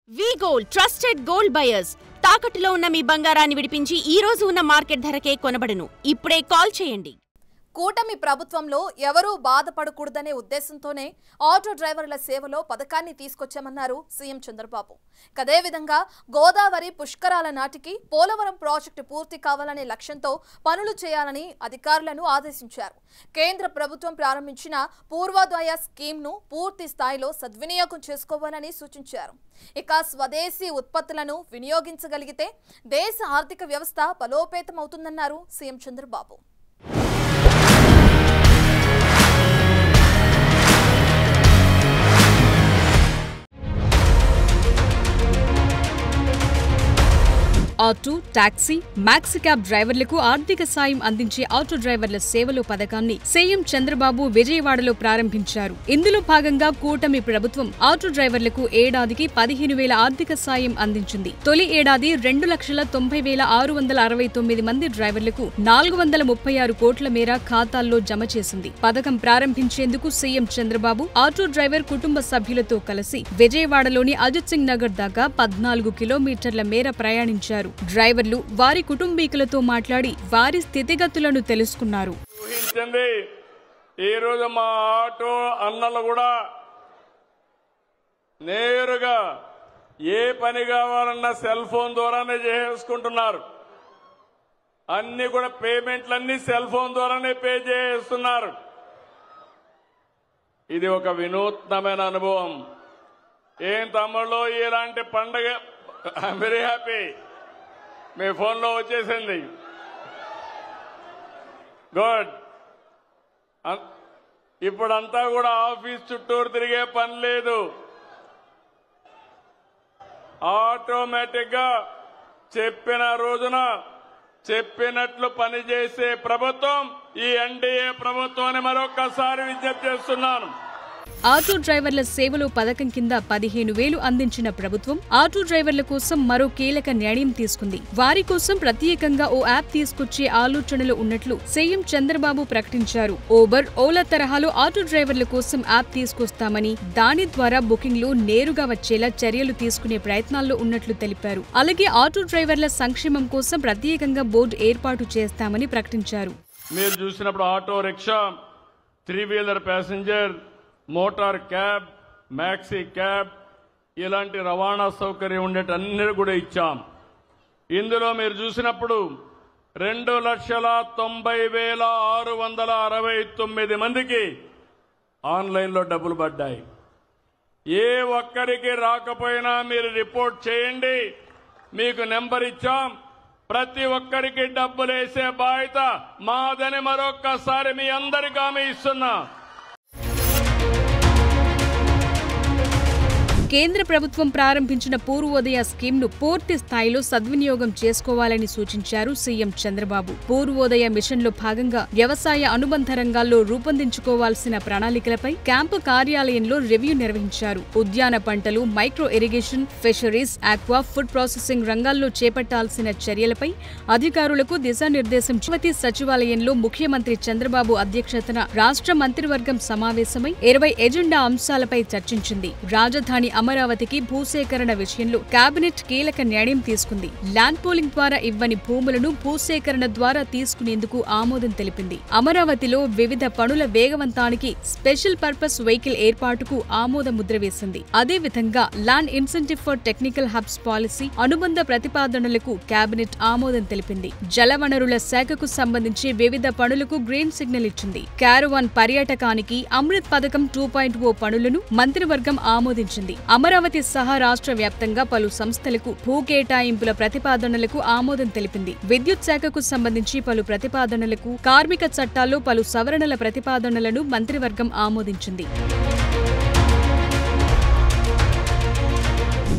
వి gold trusted gold buyers తాకట్టులో ఉన్న మీ బంగారాన్ని విడిపించి ఈ రోజు ఉన్న మార్కెట్ ధరకే కొనబడును. ఇప్పుడే కాల్ చేయండి. కూటమి ప్రభుత్వంలో ఎవరూ బాధపడకూడదనే ఉద్దేశంతోనే ఆటో డ్రైవర్ల సేవలో పథకాన్ని తీసుకొచ్చామన్నారు సీఎం చంద్రబాబు. అదే విధంగా గోదావరి పుష్కరాల నాటికి పోలవరం ప్రాజెక్టు పూర్తి కావాలనే లక్ష్యంతో పనులు చేయాలని అధికారులను ఆదేశించారు. కేంద్ర ప్రభుత్వం ప్రారంభించిన పూర్వోదయ స్కీమ్ను పూర్తి స్థాయిలో సద్వినియోగం చేసుకోవాలని సూచించారు. ఇక స్వదేశీ ఉత్పత్తులను వినియోగించగలిగితే దేశ ఆర్థిక వ్యవస్థ బలోపేతమవుతుందన్నారు CM Chandrababu. Auto, taxi, maxi cab డ్రైవర్లకు ఆర్థిక సాయం అందించే ఆటో డ్రైవర్ల సేవలు పథకాన్ని సీఎం చంద్రబాబు విజయవాడలో ప్రారంభించారు. ఇందులో భాగంగా కూటమి ప్రభుత్వం ఆటో డ్రైవర్లకు ఏడాదికి 15,000 ఆర్థిక సాయం అందించింది. తొలి ఏడాది 2,90,669 మంది డ్రైవర్లకు 436 కోట్ల మేర ఖాతాల్లో జమ చేసింది. పథకం ప్రారంభించేందుకు సీఎం చంద్రబాబు ఆటో డ్రైవర్ కుటుంబ సభ్యులతో కలిసి విజయవాడలోని అజిత్ సింగ్ నగర్ దాకా 14 కిలోమీటర్ల మేర ప్రయాణించారు. డ్రైవర్లు వారి కుటుంబీకులతో మాట్లాడి వారి స్థితిగతులను తెలుసుకున్నారు. ఈ రోజు మా ఆటో అన్నలు కూడా నేరుగా ఏ పని కావాలన్నా సెల్ ఫోన్ ద్వారానే చేసుకుంటున్నారు. అన్ని కూడా పేమెంట్లన్నీ సెల్ ఫోన్ ద్వారానే పే చేస్తున్నారు. ఇది ఒక వినూత్నమైన అనుభవం. ఏం తమ్ముళ్ళు ఇలాంటి పండగ ఐఎమ్ వెరీ హ్యాపీ. మీ ఫోన్లో వచ్చేసింది. గుడ్. ఇప్పుడంతా కూడా ఆఫీస్ చుట్టూరు తిరిగే పని లేదు. ఆటోమేటిక్ గా చెప్పిన రోజున చెప్పినట్లు పనిచేసే ప్రభుత్వం ఈ ఎన్డీఏ ప్రభుత్వం అని మరొకసారి విజ్ఞప్తి చేస్తున్నాను. ఆటో డ్రైవర్ల సేవలో పథకం కింద 15,000 అందించిన ప్రభుత్వం ఆటో డ్రైవర్ల కోసం మరో కీలక నిర్ణయం తీసుకుంది. వారి కోసం ప్రత్యేకంగా ఓ యాప్ తీసుకొచ్చే ఆలోచనలో ఉన్నట్లు సీఎం చంద్రబాబు ప్రకటించారు. ఊబర్, ఓలా తరహాలో ఆటో డ్రైవర్ల కోసం యాప్ తీసుకొస్తామని, దాని ద్వారా బుకింగ్లు నేరుగా వచ్చేలా చర్యలు తీసుకునే ప్రయత్నాల్లో ఉన్నట్లు తెలిపారు. అలాగే ఆటో డ్రైవర్ల సంక్షేమం కోసం ప్రత్యేకంగా బోర్డు ఏర్పాటు చేస్తామని ప్రకటించారు. మీరు చూసినప్పుడు ఆటో రిక్షా, 3-వీలర్ passenger, motor cab, maxi cab ఇలాంటి రవాణా సౌకర్యం ఉండేటన్నీ కూడా ఇచ్చాం. ఇందులో మీరు చూసినప్పుడు 2,90,669 మందికి ఆన్లైన్లో డబ్బులు పడ్డాయి. ఏ ఒక్కరికి రాకపోయినా మీరు రిపోర్ట్ చేయండి, మీకు నెంబర్ ఇచ్చాం. ప్రతి ఒక్కరికి డబ్బులు వేసే బాధ్యత మాదని మరొక్కసారి మీ అందరికీ హామీ ఇస్తున్నా. కేంద్ర ప్రభుత్వం ప్రారంభించిన పూర్వోదయ స్కీమ్ను పూర్తి స్థాయిలో సద్వినియోగం చేసుకోవాలని సూచించారు సీఎం చంద్రబాబు. పూర్వోదయ మిషన్లో భాగంగా వ్యవసాయ అనుబంధ రంగాల్లో రూపొందించుకోవాల్సిన ప్రణాళికలపై క్యాంపు కార్యాలయంలో రివ్యూ నిర్వహించారు. ఉద్యాన పంటలు, micro irrigation, fisheries, aqua, food processing రంగాల్లో చేపట్టాల్సిన చర్యలపై అధికారులకు దిశానిర్దేశం. సచివాలయంలో ముఖ్యమంత్రి చంద్రబాబు అధ్యక్షతన రాష్ట్ర మంత్రివర్గం సమావేశమై 20 ఎజెండా అంశాలపై చర్చించింది. రాజధాని అమరావతికి భూసేకరణ విషయంలో కేబినెట్ కీలక నిర్ణయం తీసుకుంది. ల్యాండ్ పూలింగ్ ద్వారా ఇవ్వని భూములను భూసేకరణ ద్వారా తీసుకునేందుకు ఆమోదం తెలిపింది. అమరావతిలో వివిధ పనుల వేగవంతానికి స్పెషల్ పర్పస్ వెహికల్ ఏర్పాటుకు ఆమోద ముద్ర వేసింది. అదేవిధంగా land incentive for technical hubs policy అనుబంధ ప్రతిపాదనలకు కేబినెట్ ఆమోదం తెలిపింది. జలవనరుల శాఖకు సంబంధించి వివిధ పనులకు గ్రీన్ సిగ్నల్ ఇచ్చింది. క్యారవాన్ పర్యాటకానికి అమృత్ పథకం 2.0 పనులను మంత్రివర్గం ఆమోదించింది. అమరావతి సహా రాష్ట్ర వ్యాప్తంగా పలు సంస్థలకు భూ కేటాయింపుల ప్రతిపాదనలకు ఆమోదం తెలిపింది. విద్యుత్ శాఖకు సంబంధించి పలు ప్రతిపాదనలకు, కార్మిక చట్టాల్లో పలు సవరణల ప్రతిపాదనలను మంత్రివర్గం ఆమోదించింది.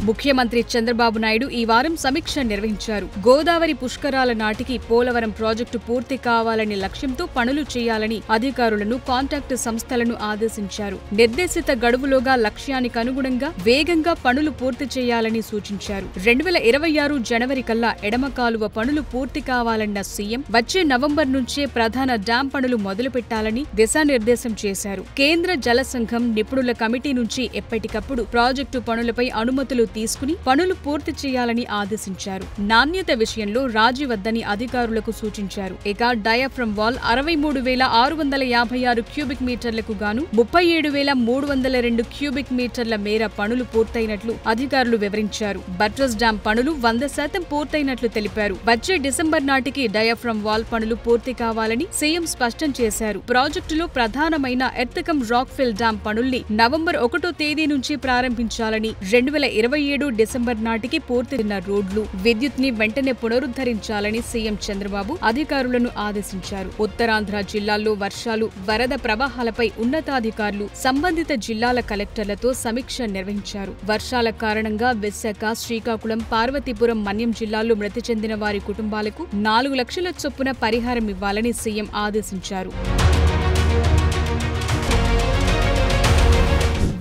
ముఖ్యమంత్రి చంద్రబాబు నాయుడు ఈ వారం సమీక్ష నిర్వహించారు. గోదావరి పుష్కరాల నాటికి పోలవరం ప్రాజెక్టు పూర్తి కావాలనే లక్ష్యంతో పనులు చేయాలని అధికారులను, కాంట్రాక్టు సంస్థలను ఆదేశించారు. నిర్దేశిత గడువులోగా లక్ష్యానికి అనుగుణంగా వేగంగా పనులు పూర్తి చేయాలని సూచించారు. 2026 జనవరి కల్లా ఎడమ కాలువ పనులు పూర్తి కావాలన్న సీఎం వచ్చే నవంబర్ నుంచే ప్రధాన డ్యాం పనులు మొదలు పెట్టాలని దిశానిర్దేశం చేశారు. కేంద్ర జల సంఘం నిపుణుల కమిటీ నుంచి ఎప్పటికప్పుడు ప్రాజెక్టు పనులపై అనుమతులు తీసుకుని పనులు పూర్తి చేయాలని ఆదేశించారు. నాణ్యత విషయంలో రాజీ వద్దని అధికారులకు సూచించారు. ఇక డయాఫ్రమ్ వాల్ 63,656 క్యూబిక్ మీటర్లకు గాను 37,302 క్యూబిక్ మీటర్ల మేర పనులు పూర్తయినట్లు అధికారులు వివరించారు. బట్రస్ డ్యాం పనులు 100% పూర్తయినట్లు తెలిపారు. వచ్చే డిసెంబర్ నాటికి డయాఫ్రమ్ వాల్ పనులు పూర్తి కావాలని సీఎం స్పష్టం చేశారు. ప్రాజెక్టులో ప్రధానమైన ఎర్తకం రాక్ఫిల్ డ్యాం పనుల్ని నవంబర్ 1వ తేదీ నుంచి ప్రారంభించాలని, 2027 డిసెంబర్ నాటికి పూర్తయిన రోడ్లు, విద్యుత్ ని వెంటనే పునరుద్ధరించాలని సీఎం చంద్రబాబు అధికారులను ఆదేశించారు. ఉత్తరాంధ్ర జిల్లాల్లో వర్షాలు, వరద ప్రవాహాలపై ఉన్నతాధికారులు సంబంధిత జిల్లాల కలెక్టర్లతో సమీక్ష నిర్వహించారు. వర్షాల కారణంగా విశాఖ, శ్రీకాకుళం, పార్వతీపురం, మన్యం జిల్లాల్లో మృతి చెందిన వారి కుటుంబాలకు 4 లక్షల చొప్పున పరిహారం ఇవ్వాలని సీఎం ఆదేశించారు.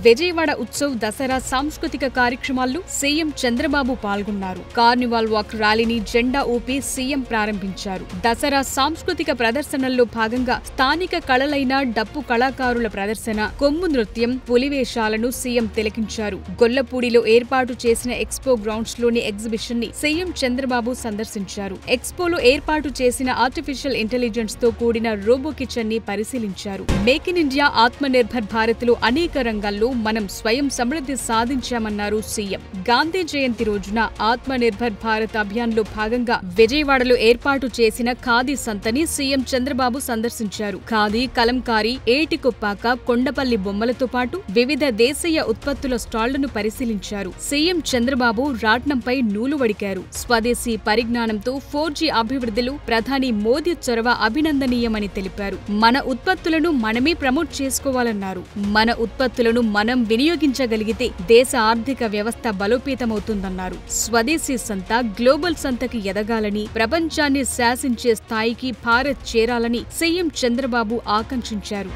విజయవాడ ఉత్సవ్ దసరా సాంస్కృతిక కార్యక్రమాల్లో సీఎం చంద్రబాబు పాల్గొన్నారు. కార్నివాల్ వాక్ ర్యాలీని జెండా ఊపి సీఎం ప్రారంభించారు. దసరా సాంస్కృతిక ప్రదర్శనల్లో భాగంగా స్థానిక కళలైన డప్పు కళాకారుల ప్రదర్శన, కొమ్ము నృత్యం, పులివేషాలను సీఎం తిలకించారు. గొల్లపూడిలో ఏర్పాటు చేసిన ఎక్స్పో గ్రౌండ్స్ లోని ఎగ్జిబిషన్ ని సీఎం చంద్రబాబు సందర్శించారు. ఎక్స్పోలో ఏర్పాటు చేసిన ఆర్టిఫిషియల్ ఇంటెలిజెన్స్ తో కూడిన రోబో కిచెన్ ని పరిశీలించారు. మేక్ ఇన్ ఇండియా, ఆత్మ నిర్భర్ భారత్ లో అనేక రంగాల్లో మనం స్వయం సమృద్ధి సాధించామన్నారు సీఎం. గాంధీ జయంతి రోజున ఆత్మ నిర్భర్ భారత్ అభియాన్ లో భాగంగా విజయవాడలో ఏర్పాటు చేసిన ఖాదీ సంతని సీఎం చంద్రబాబు సందర్శించారు. ఖాదీ, కలంకారీ, ఏటికొప్పాక, కొండపల్లి బొమ్మలతో పాటు వివిధ దేశీయ ఉత్పత్తుల స్టాళ్లను పరిశీలించారు. సీఎం చంద్రబాబు రాట్నంపై నూలు వడికారు. స్వదేశీ పరిజ్ఞానంతో 4G అభివృద్ధిలో ప్రధాని మోదీ చొరవ అభినందనీయమని తెలిపారు. మన ఉత్పత్తులను మనమే ప్రమోట్ చేసుకోవాలన్నారు. మన ఉత్పత్తులను మనం వినియోగించగలిగితే దేశ ఆర్థిక వ్యవస్థ బలోపేతమవుతుందన్నారు. స్వదేశీ సంత గ్లోబల్ సంతకి ఎదగాలని, ప్రపంచాన్ని శాసించే స్థాయికి భారత్ చేరాలని సీఎం చంద్రబాబు ఆకాంక్షించారు.